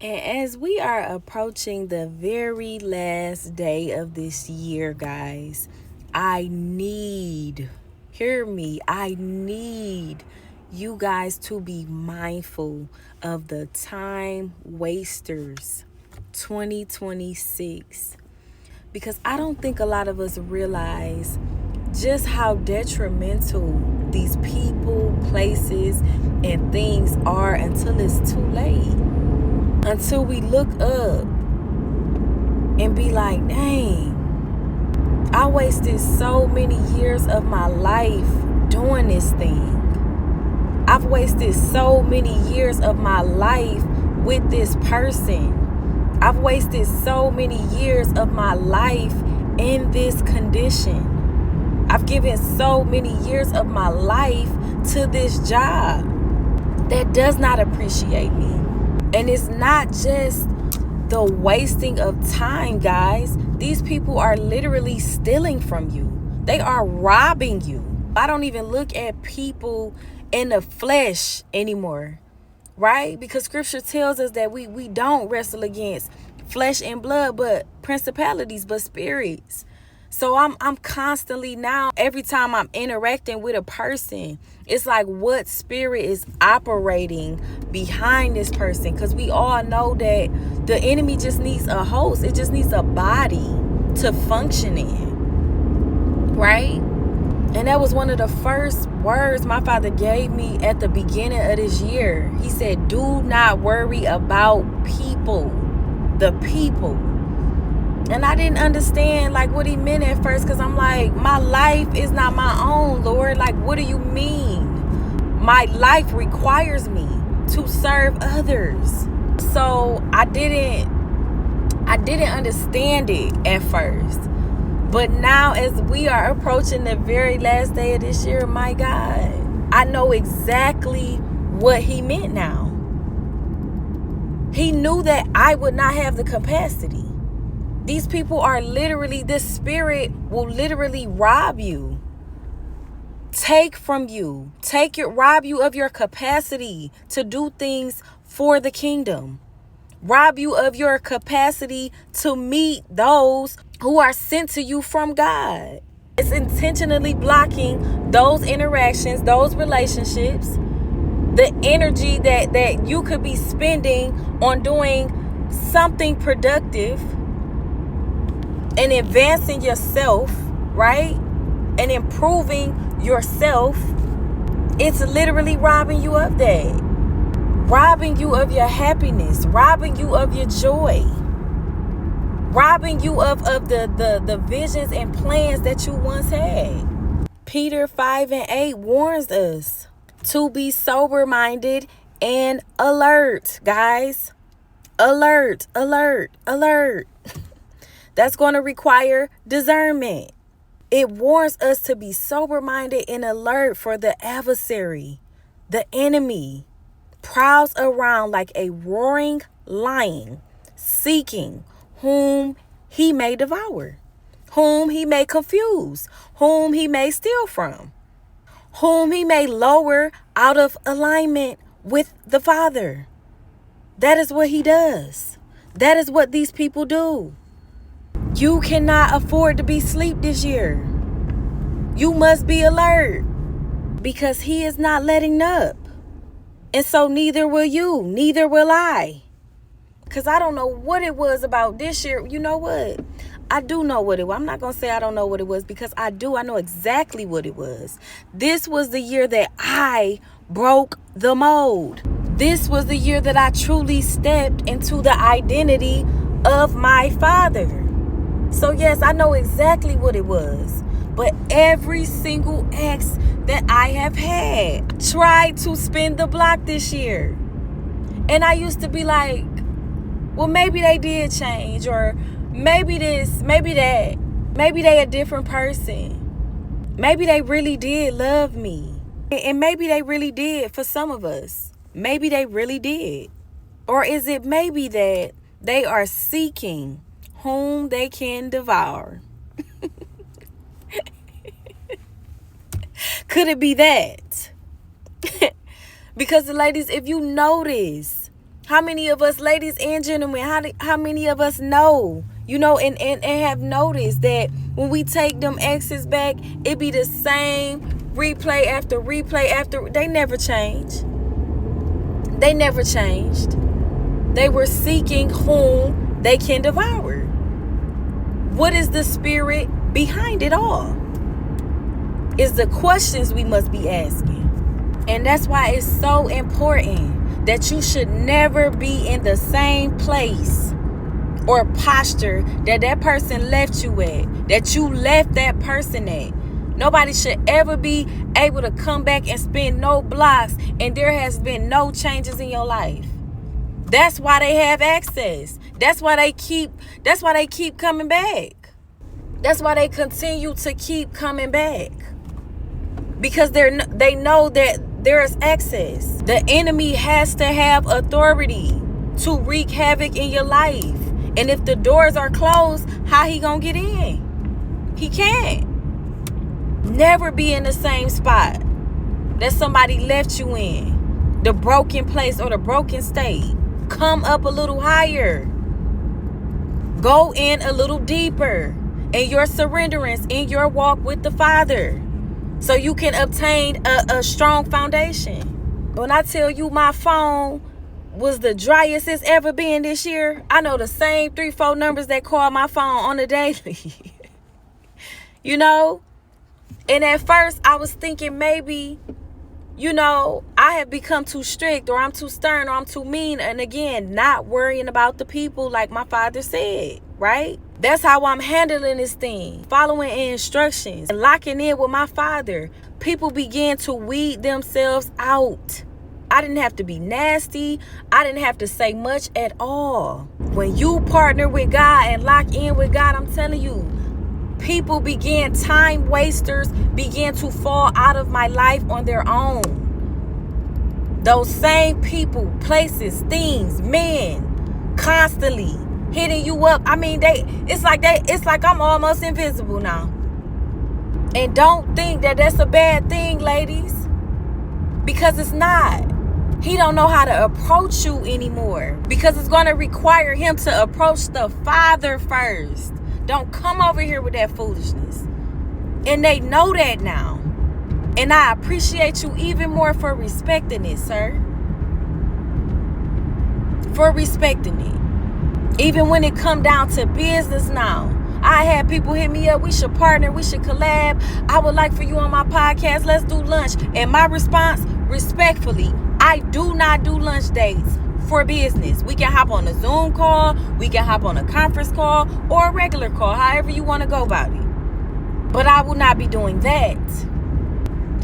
And as we are approaching the very last day of this year, guys, hear me, I need you guys to be mindful of the time wasters 2026. Because I don't think a lot of us realize just how detrimental these people, places, and things are until it's too late. Until we look up and be like, dang, I wasted so many years of my life doing this thing. I've wasted so many years of my life with this person. I've wasted so many years of my life in this condition. I've given so many years of my life to this job that does not appreciate me. And it's not just the wasting of time, guys. These people are literally stealing from you. They are robbing you. I don't even look at people in the flesh anymore, right? Because scripture tells us that we don't wrestle against flesh and blood, but principalities, but spirits. So I'm constantly now, every time I'm interacting with a person, it's like, what spirit is operating behind this person? Because we all know that the enemy just needs a host. It just needs a body to function in, right? And that was one of the first words my father gave me at the beginning of this year. He said, do not worry about people, the people. And I didn't understand like what he meant at first, because I'm like, my life is not my own, Lord. Like, what do you mean? My life requires me to serve others. So I didn't understand it at first. But now as we are approaching the very last day of this year, my God, I know exactly what he meant now. He knew that I would not have the capacity. These people are literally, this spirit will literally rob you, take from you, rob you of your capacity to do things for the kingdom, rob you of your capacity to meet those who are sent to you from God. It's intentionally blocking those interactions, those relationships, the energy that you could be spending on doing something productive and advancing yourself, right? And improving yourself. It's literally robbing you of that. Robbing you of your happiness. Robbing you of your joy. Robbing you of the visions and plans that you once had. Peter 5:8 warns us to be sober-minded and alert, guys. Alert, alert, alert. That's going to require discernment. It warns us to be sober-minded and alert, for the adversary, the enemy, prowls around like a roaring lion, seeking whom he may devour, whom he may confuse, whom he may steal from, whom he may lower out of alignment with the Father. That is what he does. That is what these people do. You cannot afford to be asleep this year. You must be alert, because he is not letting up. And so neither will you, neither will I. Because I don't know what it was about this year. You know what? I do know what it was. I'm not going to say I don't know what it was, because I do. I know exactly what it was. This was the year that I broke the mold. This was the year that I truly stepped into the identity of my Father. So yes, I know exactly what it was. But every single ex that I have had tried to spin the block this year. And I used to be like, well, maybe they did change, or maybe this, maybe that. Maybe they a different person. Maybe they really did love me. And maybe they really did for some of us. Maybe they really did. Or is it maybe that they are seeking whom they can devour? Could it be that? Because, ladies, if you notice, How many of us, ladies and gentlemen, how many of us know, and have noticed that when we take them exes back, it be the same replay after replay after. They never change. They never changed. They were seeking whom they can devour. What is the spirit behind it all? Is the questions we must be asking. And that's why it's so important that you should never be in the same place or posture that person left you at, that you left that person at. Nobody should ever be able to come back and spin no blocks and there has been no changes in your life. That's why they have access. That's why they keep coming back. That's why they continue to keep coming back. Because they know that there is access. The enemy has to have authority to wreak havoc in your life. And if the doors are closed, how he gonna get in? He can't. Never be in the same spot that somebody left you in. The broken place or the broken state. Come up a little higher. Go in a little deeper in your surrenderance, in your walk with the Father, so you can obtain a strong foundation. When I tell you my phone was the driest it's ever been this year, I know the same 3-4 numbers that call my phone on the daily. And at first I was thinking maybe, I have become too strict, or I'm too stern, or I'm too mean. And again, not worrying about the people like my Father said, right? That's how I'm handling this thing. Following instructions and locking in with my Father. People began to weed themselves out. I didn't have to be nasty. I didn't have to say much at all. When you partner with God and lock in with God, I'm telling you, time wasters began to fall out of my life on their own. Those same people, places, things, men, constantly hitting you up. I mean, it's like I'm almost invisible now. And don't think that that's a bad thing, ladies, because it's not. He don't know how to approach you anymore, because it's going to require him to approach the Father first. Don't come over here with that foolishness. And they know that now. And I appreciate you even more for respecting it, sir. For respecting it. Even when it come down to business now. I had people hit me up. We should partner. We should collab. I would like for you on my podcast. Let's do lunch. And my response, respectfully, I do not do lunch dates for business. We can hop on a Zoom call, we can hop on a conference call, or a regular call, however you want to go about it. But I will not be doing that.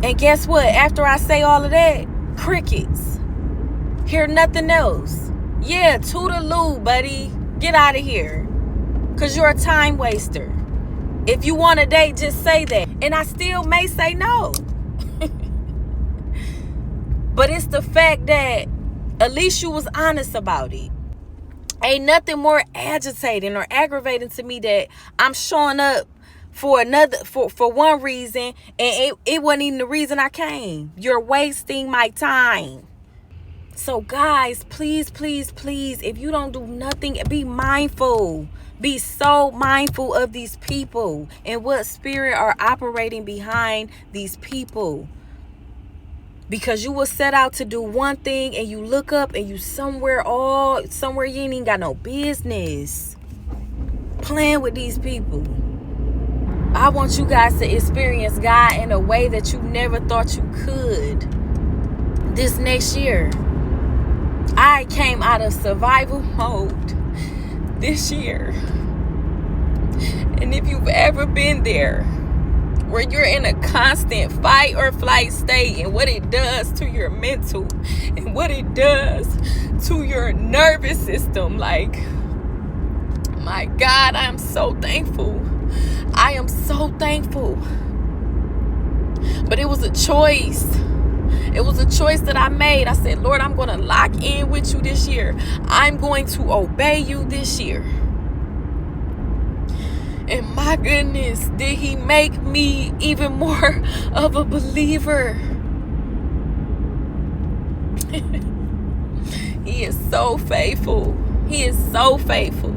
And guess what? After I say all of that, crickets. Hear nothing else. Yeah, toodaloo, buddy. Get out of here. Because you're a time waster. If you want a date, just say that. And I still may say no. But it's the fact that at least you was honest about it. Ain't nothing more agitating or aggravating to me that I'm showing up for one reason and it wasn't even the reason I came. You're wasting my time. So guys, please, please, please, if you don't do nothing, be mindful. Be so mindful of these people and what spirit are operating behind these people. Because you will set out to do one thing and you look up and you somewhere you ain't even got no business playing with these people. I want you guys to experience God in a way that you never thought you could this next year. I came out of survival mode this year. And if you've ever been there, where you're in a constant fight or flight state, and what it does to your mental and what it does to your nervous system. Like, my God, I am so thankful. I am so thankful. But it was a choice. It was a choice that I made. I said, Lord, I'm going to lock in with you this year. I'm going to obey you this year. And my goodness, did he make me even more of a believer. He He is so faithful. He is so faithful.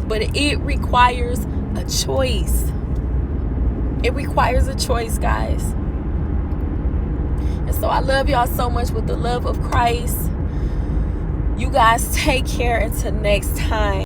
But it requires a choice. It requires a choice, guys. And so I love y'all so much with the love of Christ. You guys take care until next time.